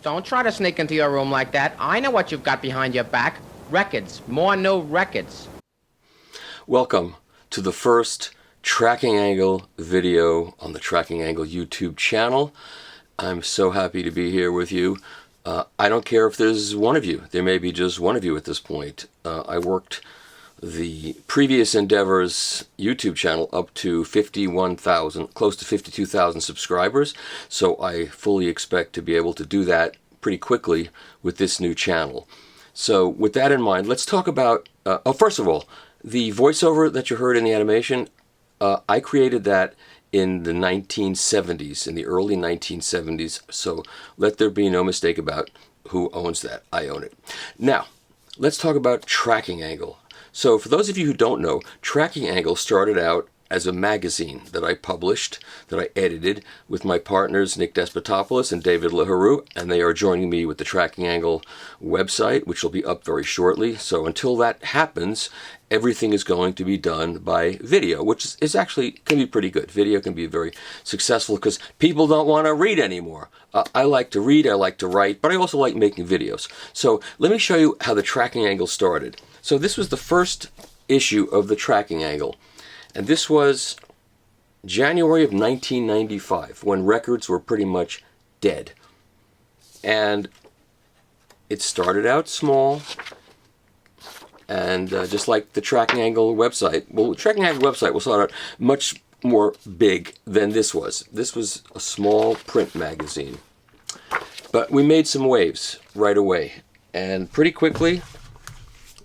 Don't try to sneak into your room like that. I know what you've got behind your back. Records. More new records. Welcome to the first Tracking Angle video on the Tracking Angle YouTube channel. I'm so happy to be here with you. I don't care if there's one of you. There may be just one of you at this point. I worked the previous endeavors YouTube channel up to 51,000, close to 52,000 subscribers. So I fully expect to be able to do that pretty quickly with this new channel. So with that in mind, let's talk about, first of all, the voiceover that you heard in the animation. I created that in the 1970s, in the early 1970s. So let there be no mistake about who owns that. I own it. Now, let's talk about Tracking Angle. So for those of you who don't know, Tracking Angle started out as a magazine that I published, that I edited with my partners Nick Despotopoulos and David LaHaroux, and they are joining me with the Tracking Angle website, which will be up very shortly. So until that happens, everything is going to be done by video, which is actually can be pretty good. Video can be very successful because people don't want to read anymore. I like to read, I like to write, but I also like making videos. So let me show you how the Tracking Angle started. So this was the first issue of the Tracking Angle. And this was January of 1995, when records were pretty much dead. And it started out small, and just like the Tracking Angle website, well, the Tracking Angle website will start out much more big than this was. This was a small print magazine. But we made some waves right away, and pretty quickly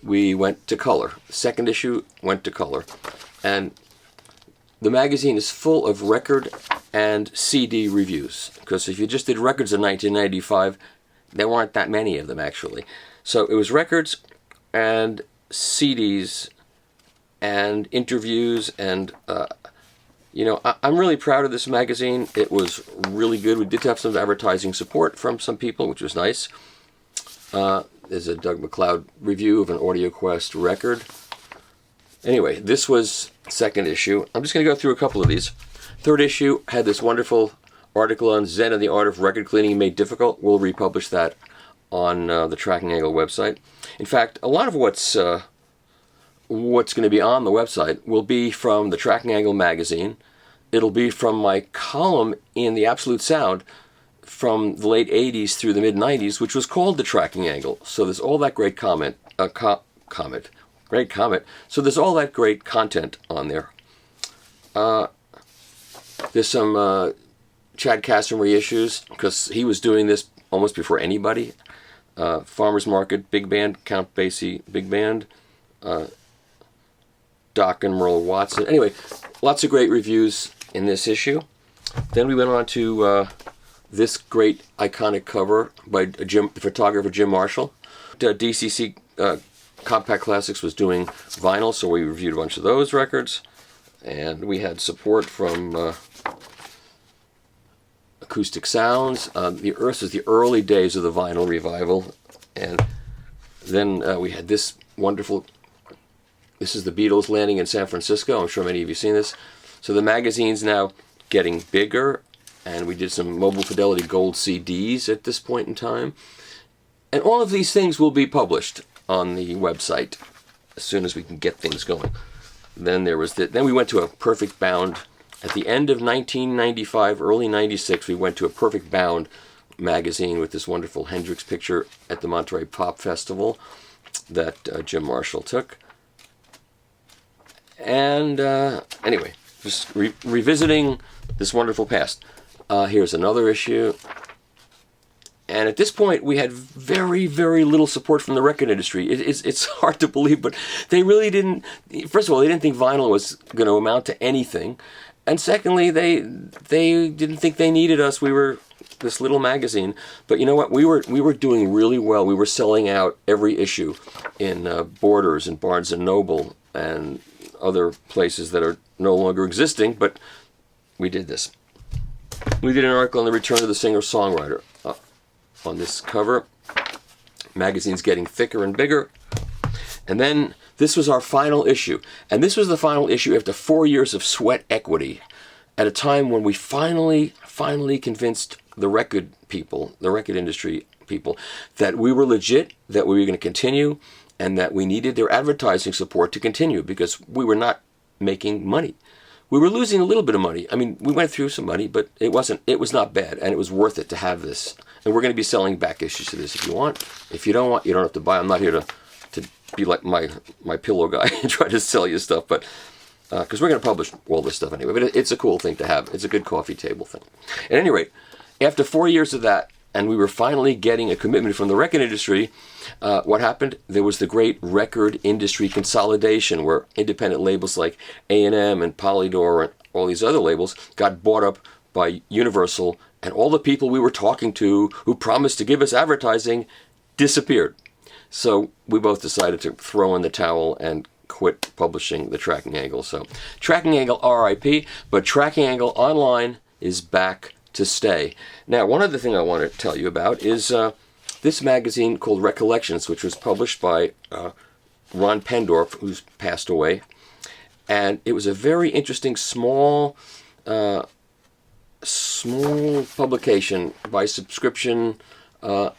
we went to color. The second issue went to color. And the magazine is full of record and CD reviews. Because if you just did records in 1995, there weren't that many of them, actually. So it was records and CDs and interviews. And, I'm really proud of this magazine. It was really good. We did have some advertising support from some people, which was nice. There's a Doug McLeod review of an AudioQuest record. Anyway, this was second issue. I'm just going to go through a couple of these. Third issue had this wonderful article on Zen and the Art of Record Cleaning Made Difficult. We'll republish that on the Tracking Angle website. In fact, a lot of what's going to be on the website will be from the Tracking Angle magazine. It'll be from my column in the Absolute Sound from the late 80s through the mid-90s, which was called the Tracking Angle. So there's all that great great comment. So there's all that great content on there. There's some Chad Kasem reissues, because he was doing this almost before anybody. Farmer's Market, Big Band, Count Basie, Big Band, Doc and Merle Watson. Anyway, lots of great reviews in this issue. Then we went on to this great iconic cover by the photographer Jim Marshall. DCC Compact Classics was doing vinyl, so we reviewed a bunch of those records. And we had support from Acoustic Sounds. This was the early days of the vinyl revival. And then we had this wonderful, this is the Beatles landing in San Francisco. I'm sure many of you have seen this. So the magazine's now getting bigger, and we did some Mobile Fidelity Gold CDs at this point in time. And all of these things will be published on the website as soon as we can get things going. Then there was then we went to a Perfect Bound at the end of 1995, early 96. We went to a Perfect Bound magazine with this wonderful Hendrix picture at the Monterey Pop Festival that Jim Marshall took. And anyway, just revisiting this wonderful past. Here's another issue. And at this point, we had very, very little support from the record industry. It's hard to believe, but they really didn't. First of all, they didn't think vinyl was going to amount to anything, and secondly, they didn't think they needed us. We were this little magazine, but you know what? We were doing really well. We were selling out every issue in Borders and Barnes and Noble and other places that are no longer existing. But we did this. We did an article on the return of the singer-songwriter. On this cover, magazine's getting thicker and bigger. And then this was our final issue. And this was the final issue after 4 years of sweat equity, at a time when we finally convinced the record people, the record industry people, that we were legit, that we were going to continue, and that we needed their advertising support to continue because we were not making money. We were losing a little bit of money. I mean, we went through some money, but it was not bad, and it was worth it to have this. And we're going to be selling back issues of this if you want. If you don't want, you don't have to buy. I'm not here to be like my pillow guy and try to sell you stuff, but because we're going to publish all this stuff anyway. But it's a cool thing to have. It's a good coffee table thing. At any rate, after 4 years of that, and we were finally getting a commitment from the record industry, what happened? There was the great record industry consolidation where independent labels like A&M and Polydor and all these other labels got bought up by Universal, and all the people we were talking to who promised to give us advertising disappeared. So we both decided to throw in the towel and quit publishing the Tracking Angle. So Tracking Angle RIP, but Tracking Angle Online is back to stay. Now, one other thing I want to tell you about is this magazine called Recollections, which was published by Ron Pendorf, who's passed away. And it was a very interesting small publication by subscription. It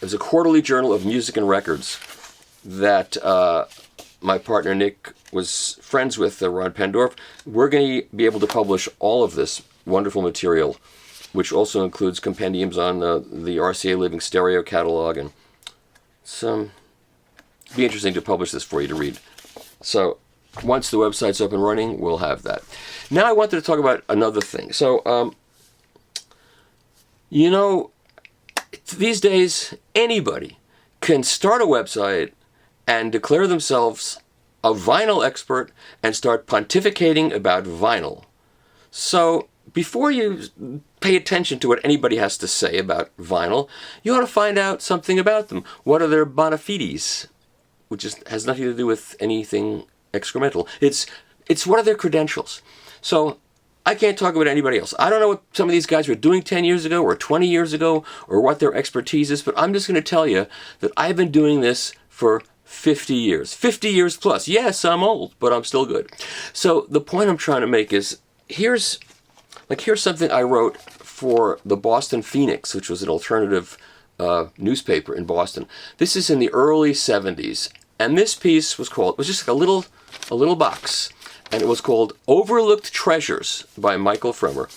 was a quarterly journal of music and records that my partner Nick was friends with, Ron Pendorf. We're going to be able to publish all of this wonderful material, which also includes compendiums on the RCA Living Stereo catalog, and it'd be interesting to publish this for you to read. So once the website's up and running, we'll have that. Now I wanted to talk about another thing. So, these days, anybody can start a website and declare themselves a vinyl expert and start pontificating about vinyl. So before you pay attention to what anybody has to say about vinyl, you ought to find out something about them. What are their bona fides? Which has nothing to do with anything excremental. It's what are their credentials? So I can't talk about anybody else. I don't know what some of these guys were doing 10 years ago or 20 years ago or what their expertise is, but I'm just going to tell you that I've been doing this for 50 years. 50 years plus. Yes, I'm old, but I'm still good. So the point I'm trying to make is, here's something I wrote for the Boston Phoenix, which was an alternative newspaper in Boston. This is in the early 70s, and this piece was just like a little box, and it was called Overlooked Treasures by Michael Fremer.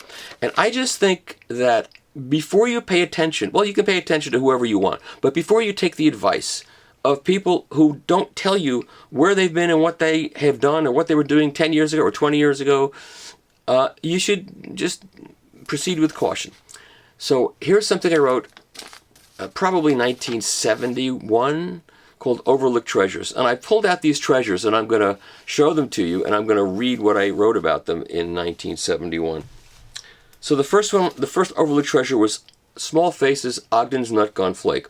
And I just think that before you pay attention, well, you can pay attention to whoever you want, but before you take the advice of people who don't tell you where they've been and what they have done or what they were doing 10 years ago or 20 years ago, you should just proceed with caution. So here's something I wrote probably 1971 called Overlooked Treasures. And I pulled out these treasures and I'm going to show them to you, and I'm going to read what I wrote about them in 1971. So the first Overlooked Treasure was Small Faces, Ogden's Nut Gone Flake.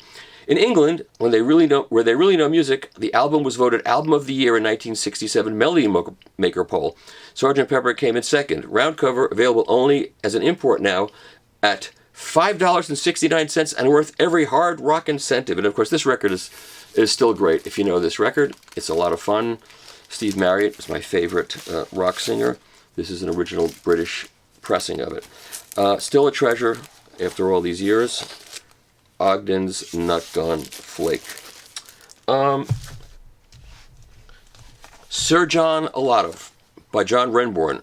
In England, where they really know music, the album was voted Album of the Year in 1967 Melody Maker poll. Sgt. Pepper came in second. Round cover, available only as an import now at $5.69 and worth every hard rock incentive. And of course, this record is still great. If you know this record, it's a lot of fun. Steve Marriott is my favorite rock singer. This is an original British pressing of it. Still a treasure after all these years. Ogden's Nut Gone Flake. Sir John Alatov by John Renbourn.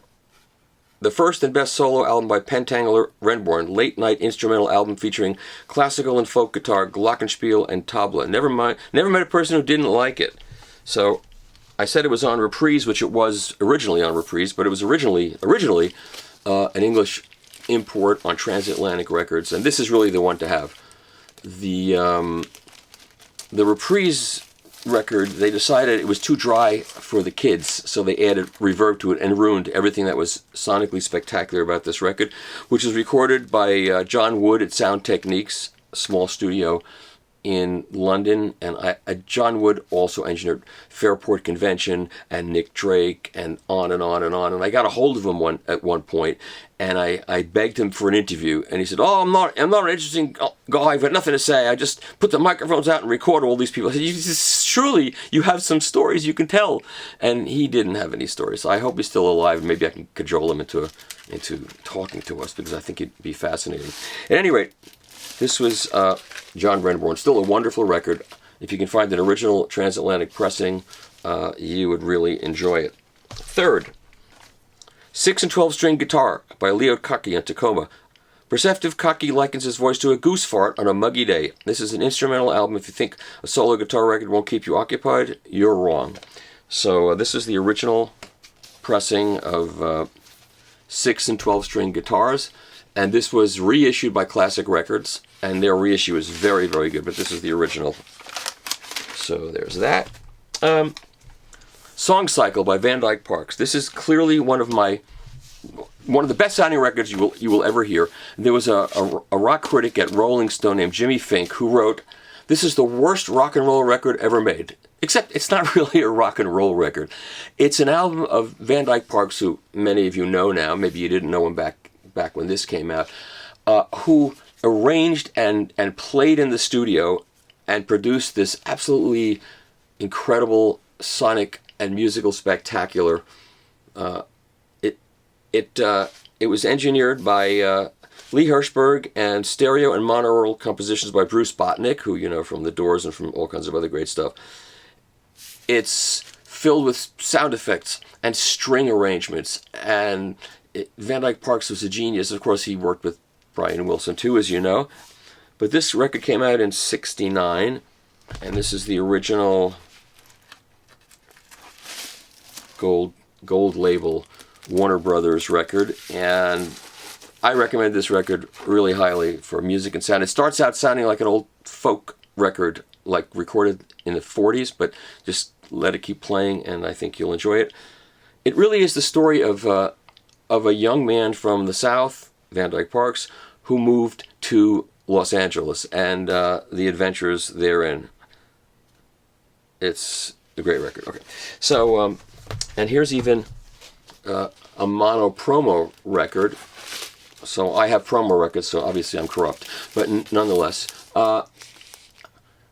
The first and best solo album by Pentangler Renbourn, late night instrumental album featuring classical and folk guitar, glockenspiel, and tabla. Never met a person who didn't like it. So I said it was on Reprise, which it was originally on Reprise, but it was originally an English import on Transatlantic Records, and this is really the one to have. The Reprise record, they decided it was too dry for the kids, so they added reverb to it and ruined everything that was sonically spectacular about this record, which was recorded by John Wood at Sound Techniques, a small studio in London, and John Wood also engineered Fairport Convention and Nick Drake and on and on and on. And I got a hold of him at one point, and I begged him for an interview, and he said, "Oh, I'm not an interesting guy. I've got nothing to say. I just put the microphones out and record all these people." I said, "Surely you have some stories you can tell." And he didn't have any stories. So I hope he's still alive. Maybe I can cajole him into into talking to us, because I think it'd be fascinating. At any rate, this was John Renborn. Still a wonderful record. If you can find an original transatlantic pressing, you would really enjoy it. Third, 6 and 12 string guitar by Leo Kaki in Tacoma. Perceptive Kaki likens his voice to a goose fart on a muggy day. This is an instrumental album. If you think a solo guitar record won't keep you occupied, you're wrong. So this is the original pressing of 6 and 12 string guitars, and this was reissued by Classic Records, and their reissue is very, very good, but this is the original. So there's that. Song Cycle by Van Dyke Parks. This is clearly one of the best sounding records you will ever hear. There was a rock critic at Rolling Stone named Jimmy Fink who wrote, "This is the worst rock and roll record ever made." Except it's not really a rock and roll record. It's an album of Van Dyke Parks, who many of you know now, maybe you didn't know him back when this came out, who arranged and played in the studio and produced this absolutely incredible sonic and musical spectacular. It was engineered by Lee Hirschberg, and stereo and monaural compositions by Bruce Botnick, who you know from The Doors and from all kinds of other great stuff. It's filled with sound effects and string arrangements, and Van Dyke Parks was a genius. Of course, he worked with Brian Wilson too, as you know. But this record came out in '69, and this is the original gold label Warner Brothers record, and I recommend this record really highly for music and sound. It starts out sounding like an old folk record, like recorded in the 40s, but just let it keep playing, and I think you'll enjoy it. It really is the story of a young man from the South, Van Dyke Parks, who moved to Los Angeles, and the adventures therein. It's a great record. Okay, so and here's even a mono promo record. So I have promo records, so obviously I'm corrupt, but nonetheless,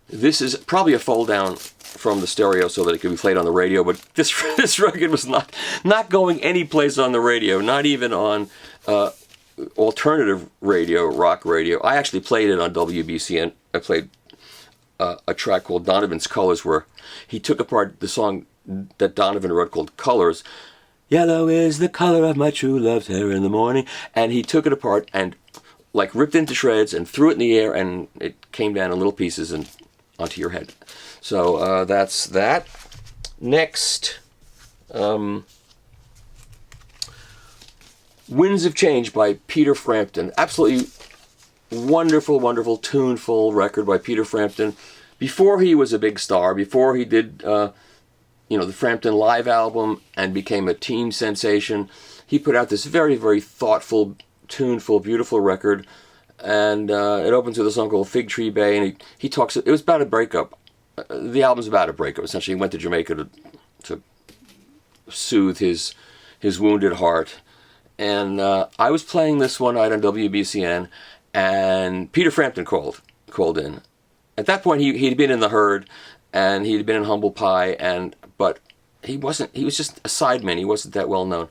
this is probably a fold down from the stereo so that it could be played on the radio, but this record was not going any place on the radio, not even on alternative radio, rock radio. I actually played it on WBCN. I played a track called Donovan's Colors, where he took apart the song that Donovan wrote called Colors. Yellow is the color of my true love's hair in the morning. And he took it apart and like ripped into shreds and threw it in the air, and it came down in little pieces and onto your head. So that's that. Next, Winds of Change by Peter Frampton. Absolutely wonderful, wonderful, tuneful record by Peter Frampton. Before he was a big star, before he did the Frampton Live album and became a teen sensation, he put out this very, very thoughtful, tuneful, beautiful record, and it opens with a song called Fig Tree Bay, and he talks, it was about a breakup. The album's about a breakup. Essentially, he went to Jamaica to soothe his wounded heart, and I was playing this one night on WBCN, and Peter Frampton called in. At that point, he'd been in The Herd, and he'd been in Humble Pie, but he was just a sideman. He wasn't that well known.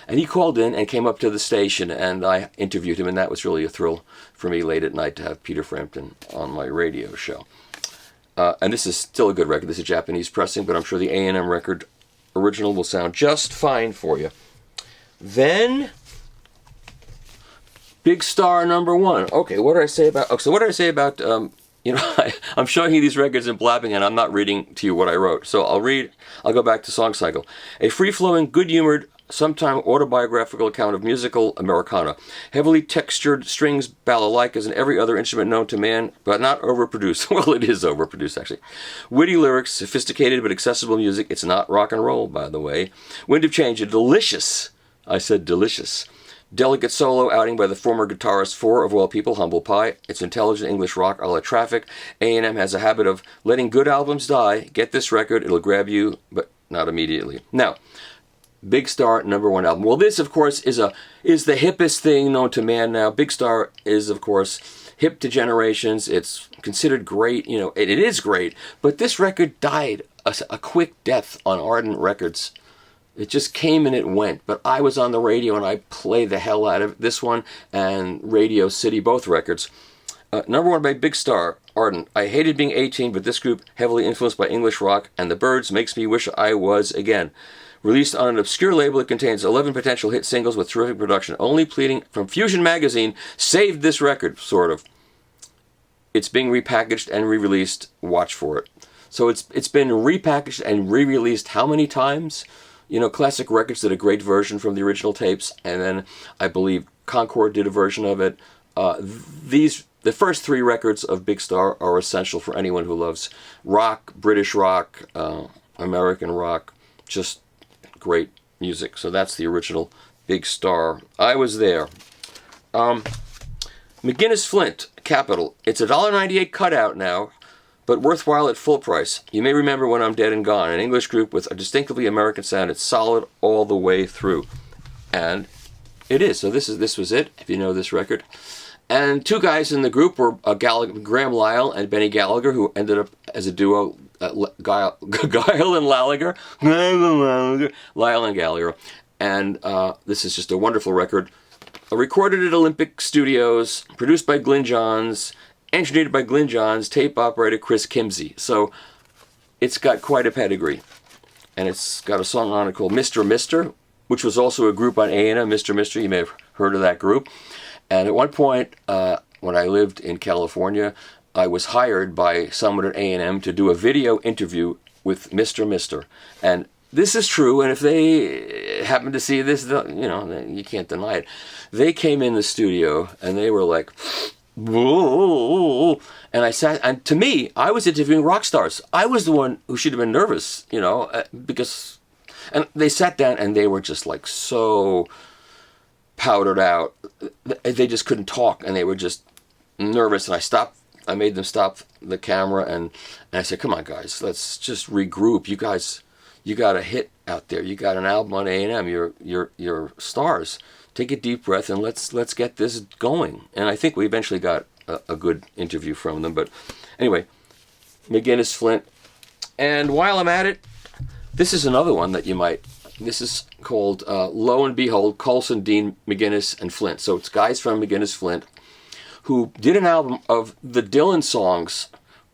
And he called in and came up to the station, and I interviewed him, and that was really a thrill for me late at night to have Peter Frampton on my radio show. And this is still a good record. This is a Japanese pressing, but I'm sure the A&M record original will sound just fine for you. Then, Big Star #1. Okay, what did I say about... I'm showing you these records and blabbing, and I'm not reading to you what I wrote. So I'll go back to Song Cycle. A free-flowing, good-humored, sometime autobiographical account of musical Americana. Heavily textured strings, balalaikas, and every other instrument known to man, but not overproduced. Well, it is overproduced, actually. Witty lyrics, sophisticated but accessible music. It's not rock and roll, by the way. Wind of Change, a delicious, I said delicious, delicate solo outing by the former guitarist for, of all people, Humble Pie. It's intelligent English rock a la Traffic. A&M has a habit of letting good albums die. Get this record, it'll grab you, but not immediately. Now, Big Star #1 album. Well, this, of course, is the hippest thing known to man now. Big Star is, of course, hip to generations. It's considered great. It is great, but this record died a quick death on Ardent Records It just came and it went. But I was on the radio and I played the hell out of this one and Radio City, both records. Number one by Big Star, Ardent. I hated being 18, but this group, heavily influenced by English rock and the Byrds, makes me wish I was again. Released on an obscure label, it contains 11 potential hit singles with terrific production. Only Pleading from Fusion Magazine saved this record, sort of. It's being repackaged and re-released. Watch for it. So it's been repackaged and re-released how many times? You know, Classic Records did a great version from the original tapes, and then I believe Concord did a version of it. The first three records of Big Star are essential for anyone who loves rock, British rock, American rock, just great music. So that's the original Big Star. I was there. McGuinness Flint, Capital. It's a $1.98 cutout now, but worthwhile at full price. You may remember When I'm Dead and Gone, an English group with a distinctively American sound. It's solid all the way through. And it is. So this was it, if you know this record. And two guys in the group were Graham Lyle and Benny Gallagher, who ended up as a duo, Guile and Lalager. Lyle and Gallagher. And this is just a wonderful record. Recorded at Olympic Studios, produced by Glyn Johns, engineered by Glyn Johns, tape operator Chris Kimsey. So it's got quite a pedigree. And it's got a song on it called Mr. Mister, which was also a group on A&M, Mr. Mister. You may have heard of that group. And at one point, when I lived in California, I was hired by someone at A&M to do a video interview with Mr. Mister. And this is true, and if they happen to see this, you know, you can't deny it. They came in the studio, and they were like, whoa, and I sat, and to me, I was interviewing rock stars. I was the one who should have been nervous, you know, because, and they sat down, and they were just like so powdered out. They just couldn't talk, and they were just nervous, and I made them stop the camera, and I said, come on, guys, let's just regroup. You guys, you got a hit out there. You got an album on A&M. You're stars. Take a deep breath and let's get this going. And I think we eventually got a good interview from them. But anyway, McGuinness Flint. And while I'm at it, this is another one that you might. This is called Lo and Behold, Coulson, Dean, McGuinness, and Flint. So it's guys from McGuinness Flint who did an album of the Dylan songs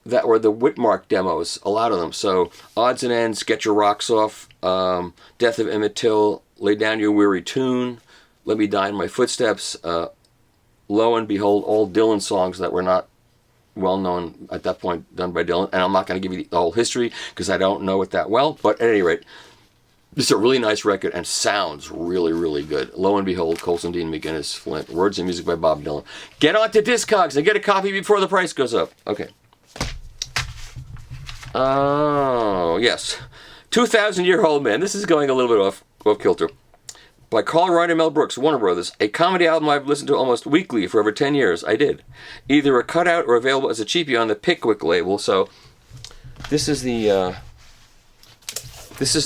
that were the Whitmark demos, a lot of them. So Odds and Ends, Get Your Rocks Off, Death of Emmett Till, Lay Down Your Weary Tune, Let Me Die in My Footsteps, Lo and Behold, all Dylan songs that were not well known at that point, done by Dylan. And I'm not going to give you the whole history because I don't know it that well. But at any rate, this is a really nice record and sounds really, really good. Lo and Behold, Coulson, Dean, McGuinness, Flint. Words and music by Bob Dylan. Get on to Discogs and get a copy before the price goes up. Okay. Oh, yes. 2,000-Year-Old Man. This is going a little bit off kilter. By Carl Reiner, Mel Brooks, Warner Brothers. A comedy album I've listened to almost weekly for over 10 years. I did. Either a cutout or available as a cheapie on the Pickwick label. So this is the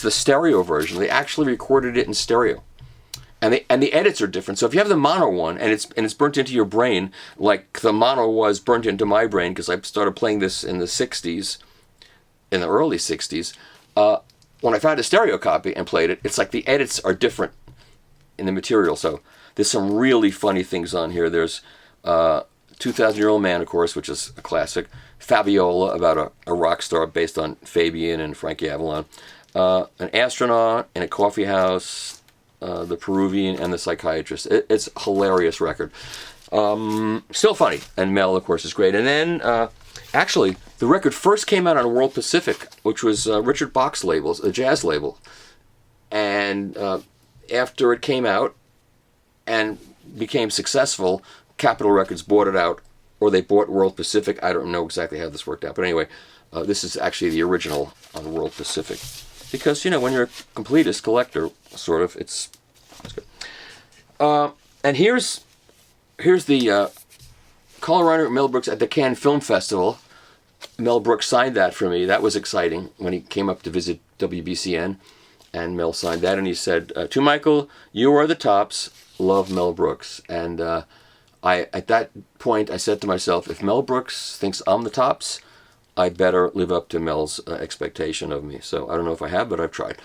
stereo version. They actually recorded it in stereo. And the edits are different. So if you have the mono one and it's burnt into your brain, like the mono was burnt into my brain, because I started playing this in the 60s, in the early 60s, when I found a stereo copy and played it, it's like the edits are different in the material. So there's some really funny things on here. There's 2,000-Year-Old Man, of course, which is a classic. Fabiola, about a rock star based on Fabian and Frankie Avalon. An Astronaut in a Coffee House, The Peruvian, and The Psychiatrist. It's a hilarious record. Still funny. And Mel, of course, is great. And then, actually, the record first came out on World Pacific, which was Richard Bach's label, a jazz label. And after it came out and became successful, Capitol Records bought it out, or they bought World Pacific. I don't know exactly how this worked out. But anyway, this is actually the original on World Pacific. Because, you know, when you're a completist collector, sort of, it's good. And here's the Carl Reiner, Mel Brooks at the Cannes Film Festival. Mel Brooks signed that for me. That was exciting when he came up to visit WBCN. And Mel signed that, and he said, to Michael, you are the tops. Love, Mel Brooks. And at that point, I said to myself, if Mel Brooks thinks I'm the tops, I better live up to Mel's expectation of me. So I don't know if I have, but I've tried.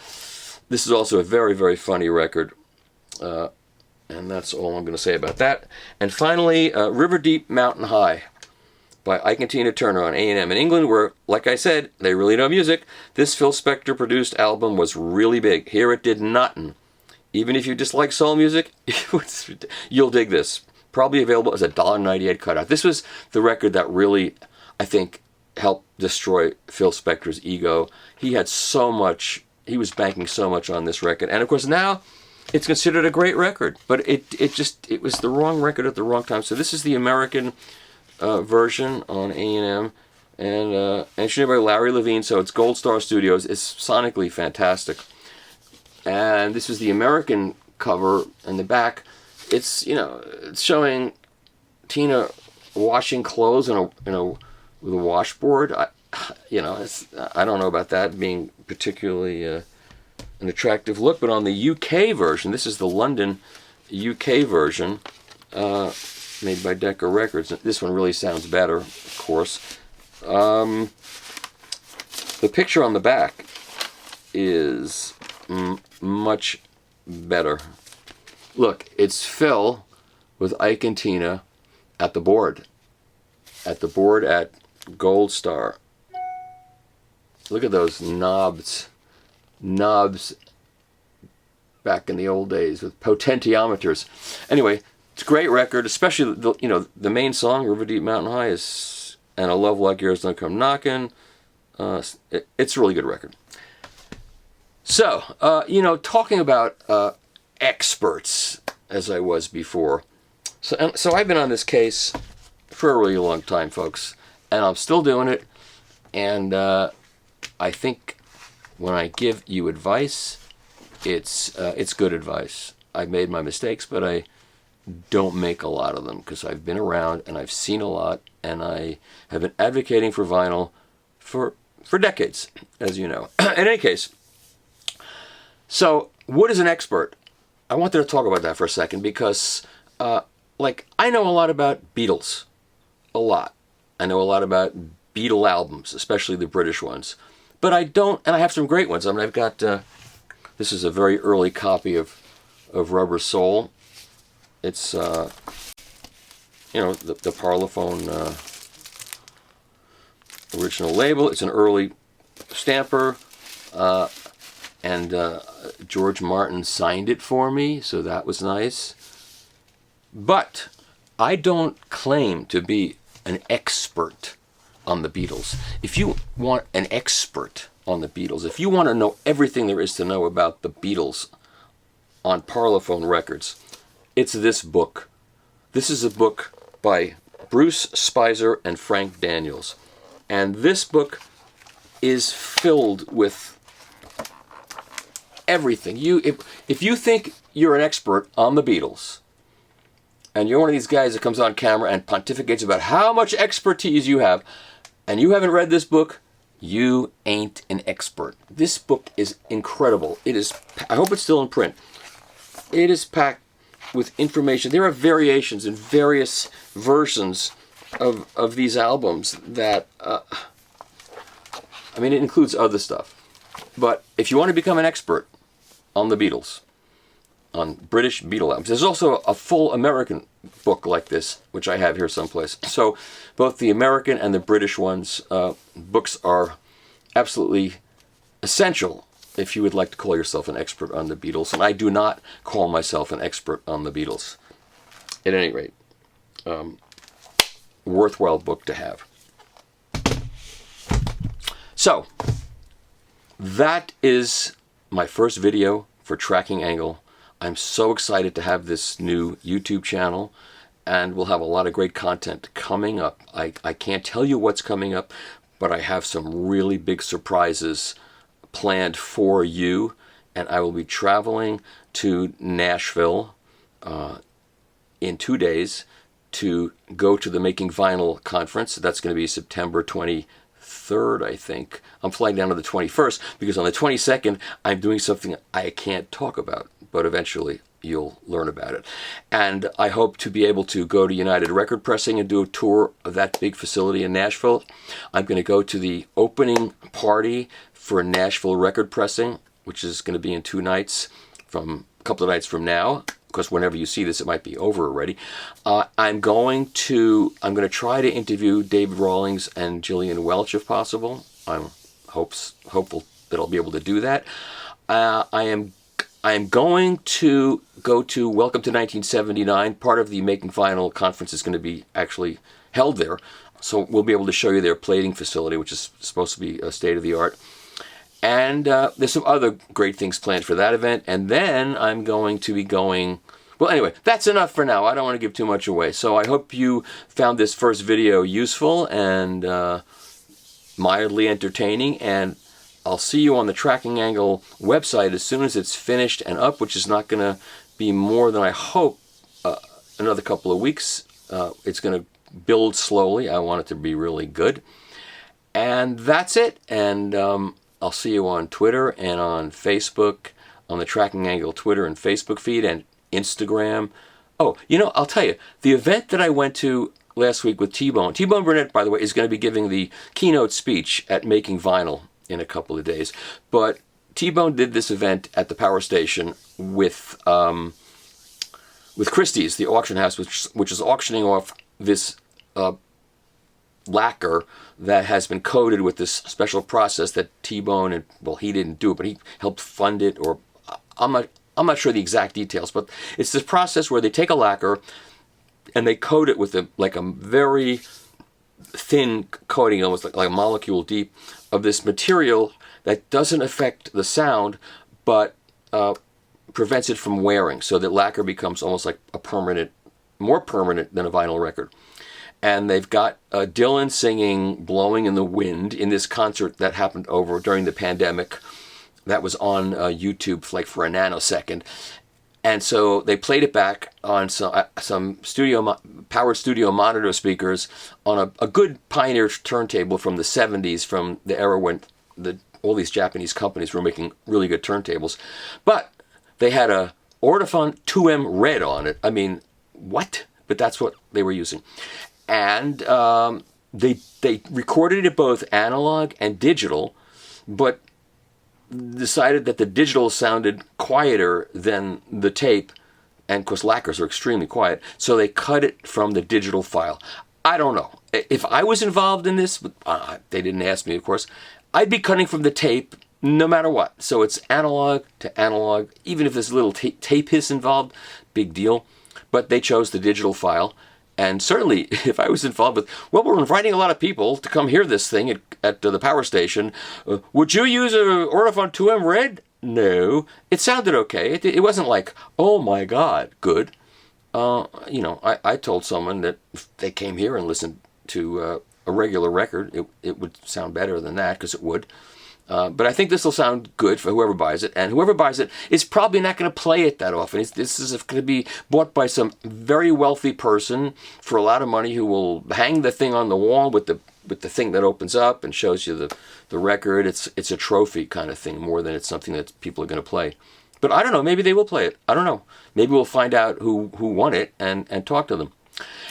This is also a very, very funny record. And that's all I'm going to say about that. And finally, River Deep, Mountain High by Ike and Tina Turner on A&M in England, where, like I said, they really know music. This Phil Spector produced album was really big. Here it did nothing. Even if you dislike soul music, you'll dig this. Probably available as a $1.98 cutout. This was the record that really, I think, helped destroy Phil Spector's ego. He had so much, he was banking so much on this record. And of course now, it's considered a great record. But it was the wrong record at the wrong time. So this is the American version on A&M. And engineered by Larry Levine, so it's Gold Star Studios. It's sonically fantastic. And this is the American cover in the back. It's, it's showing Tina washing clothes with a washboard. I don't know about that being particularly an attractive look, but on the UK version, this is the London UK version, made by Decca Records. This one really sounds better, of course. The picture on the back is much better. Look, it's Phil with Ike and Tina at the board. At Gold Star. Look at those knobs. Knobs back in the old days with potentiometers. Anyway, it's a great record, especially the main song, River Deep Mountain High, is And a Love Like Yours Don't Come Knocking. It's a really good record. So, talking about experts, as I was before. So I've been on this case for a really long time, folks, and I'm still doing it. And I think when I give you advice, it's good advice. I've made my mistakes, but I don't make a lot of them because I've been around and I've seen a lot, and I have been advocating for vinyl for decades, as you know. In any case, so what is an expert? I wanted to talk about that for a second because, I know a lot about Beatles. A lot. I know a lot about Beatle albums, especially the British ones. But I don't, and I have some great ones. I mean, I've got, this is a very early copy of Rubber Soul. It's, the Parlophone original label. It's an early stamper. And George Martin signed it for me, so that was nice. But I don't claim to be an expert on the Beatles. If you want an expert on the Beatles, if you want to know everything there is to know about the Beatles on Parlophone Records, it's this book. This is a book by Bruce Spicer and Frank Daniels. And this book is filled with everything. If you think you're an expert on the Beatles, and you're one of these guys that comes on camera and pontificates about how much expertise you have, and you haven't read this book, you ain't an expert. This book is incredible. It is, I hope it's still in print. It is packed with information. There are variations and various versions of these albums that, it includes other stuff. But if you want to become an expert on the Beatles, on British Beatle albums, there's also a full American book like this, which I have here someplace. So both the American and the British ones, books are absolutely essential if you would like to call yourself an expert on the Beatles. And I do not call myself an expert on the Beatles. At any rate, worthwhile book to have. So, that is my first video for Tracking Angle. I'm so excited to have this new YouTube channel, and we'll have a lot of great content coming up. I can't tell you what's coming up, but I have some really big surprises planned for you, and I will be traveling to Nashville in 2 days to go to the Making Vinyl conference. That's going to be September 23rd, I think. I'm flying down to the 21st because on the 22nd, I'm doing something I can't talk about, but eventually you'll learn about it. And I hope to be able to go to United Record Pressing and do a tour of that big facility in Nashville. I'm going to go to the opening party for Nashville Record Pressing which is going to be in 2 nights, from a couple of nights from now. Of course, whenever you see this, it might be over already. I'm going to try to interview David Rawlings and Gillian Welch if possible. I'm hopeful that I'll be able to do that. I am going to go to Welcome to 1979. Part of the Making Vinyl conference is going to be actually held there. So we'll be able to show you their plating facility, which is supposed to be state-of-the-art. And there's some other great things planned for that event. And then I'm going to be going... Well, anyway, that's enough for now. I don't want to give too much away. So I hope you found this first video useful and mildly entertaining. And I'll see you on the Tracking Angle website as soon as it's finished and up, which is not going to be more than, I hope, another couple of weeks. It's going to build slowly. I want it to be really good. And that's it. And I'll see you on Twitter and on Facebook, on the Tracking Angle Twitter and Facebook feed and Instagram. Oh, I'll tell you, the event that I went to last week with T-Bone Burnett, by the way, is going to be giving the keynote speech at Making Vinyl in a couple of days. But T-Bone did this event at the power station with Christie's, the auction house, which is auctioning off this lacquer that has been coated with this special process that T-Bone, and well, he didn't do it, but he helped fund it, or I'm not sure the exact details, but it's this process where they take a lacquer and they coat it with a very thin coating, almost like a molecule deep, of this material that doesn't affect the sound, but prevents it from wearing, so that lacquer becomes almost like more permanent than a vinyl record. And they've got Dylan singing "Blowing in the Wind" in this concert that happened over during the pandemic. That was on YouTube for a nanosecond. And so they played it back on some powered studio monitor speakers on a good Pioneer turntable from the 70s, from the era when all these Japanese companies were making really good turntables. But they had a Ortofon 2M Red on it. I mean, what? But that's what they were using. And they recorded it both analog and digital, but decided that the digital sounded quieter than the tape, and of course lacquers are extremely quiet, so they cut it from the digital file. I don't know. If I was involved in this, they didn't ask me, of course, I'd be cutting from the tape no matter what. So it's analog to analog, even if there's a little tape hiss involved, big deal. But they chose the digital file. And certainly, if I was involved with, well, we're inviting a lot of people to come hear this thing at the power station, would you use a Ortofon 2M Red? No. It sounded okay. It wasn't like, oh my God, good. I told someone that if they came here and listened to a regular record, it would sound better than that, because it would. But I think this will sound good for whoever buys it, and whoever buys it is probably not going to play it that often. This is going to be bought by some very wealthy person for a lot of money, who will hang the thing on the wall with the thing that opens up and shows you the record. It's a trophy kind of thing, more than it's something that people are going to play. But I don't know. Maybe they will play it. I don't know. Maybe we'll find out who won it and talk to them.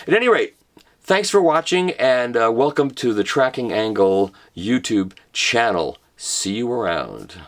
At any rate, thanks for watching, and welcome to the Tracking Angle YouTube channel. See you around.